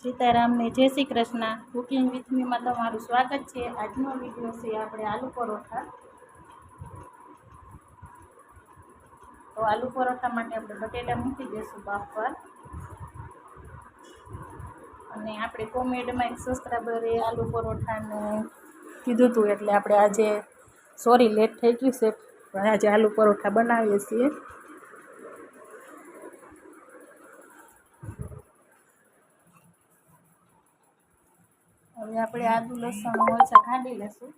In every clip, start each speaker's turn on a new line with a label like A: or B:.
A: સીતારામ ને જય Shri Krishna. Cooking with મીમાં તમારું સ્વાગત છે। આજનો વિડીયો છે આપણે આલુ પરોઠા। તો આલુ પરોઠા માટે આપણે બટેટા મૂકી દઈશું બાફવા। અને આપણે કોમેન્ટમાં એક સબસ્ક્રાઈબરે આલુ પરોઠાનું કીધું હતું, એટલે આપણે આજે સોરી લેટ થઈ ગયું છે, પણ આજે આલુ પરોઠા બનાવીએ છીએ। હવે આપણે આદુ લસણ મરચાં ખાંડી લેશું।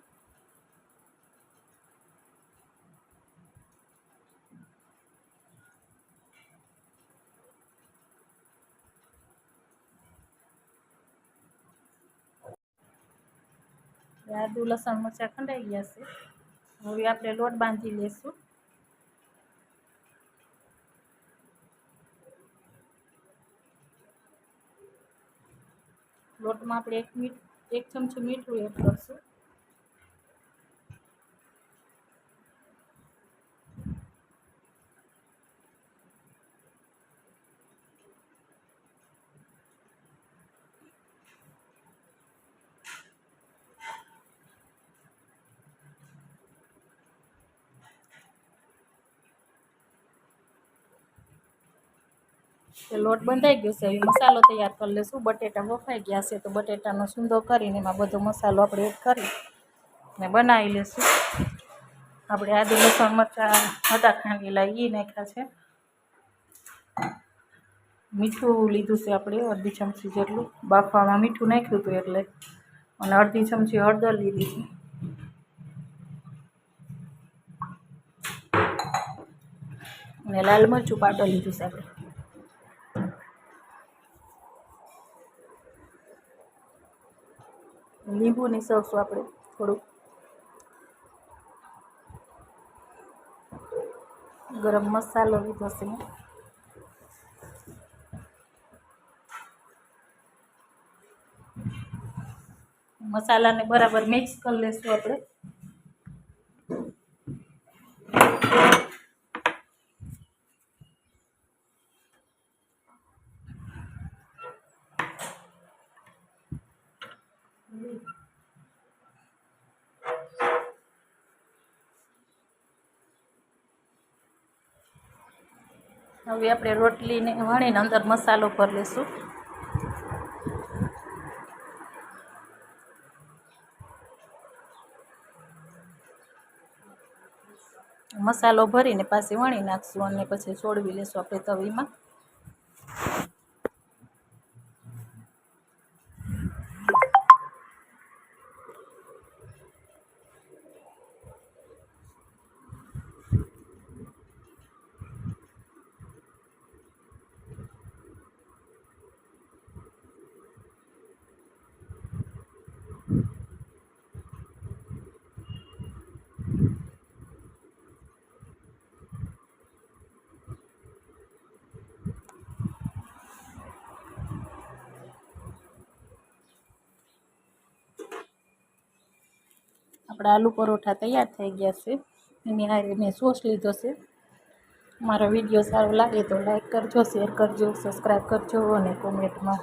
A: આદુ લસણ મરચાં ખંડાઈ ગયા છે। હવે આપણે લોટ બાંધી લેશું। લોટમાં આપણે એક ચમચી મીઠું એડ કરશું। લોટ બંધાઈ ગયો છે। હવે મસાલો તૈયાર કરી લઈશું। બટેટા બફાઈ ગયા છે, તો બટેટાનો સૂંદો કરીને એમાં બધો મસાલો આપણે એડ કરી અને બનાવી લઈશું। આપણે આદુ લસણ મરચાં હતા ખાંડેલા એ નાખ્યા છે। મીઠું લીધું છે આપણે અડધી ચમચી જેટલું, બાફવામાં મીઠું નાખ્યું હતું એટલે, અને અડધી ચમચી હળદર લીધી છે, અને લાલ મરચું પાવડર લીધું છે આપણે। લીંબુ નીસવશું આપણે થોડુંક। ગરમ મસાલો લીધો છે। મસાલાને બરાબર મિક્સ કરી લઈશું આપણે। હવે આપણે રોટલીને વણીને અંદર મસાલો ભરી લઈશું। મસાલો ભરીને પાછી વણી નાખશું અને પછી છોડવી લઈશું આપણે તવીમાં। આપણા આલુ પરોઠા તૈયાર થઈ ગયા છે। એની હારે મેં સોસ લીધો છે। મારો વિડીયો સારો લાગે તો લાઈક કરજો, શેર કરજો, સબસ્ક્રાઈબ કરજો અને કોમેન્ટમાં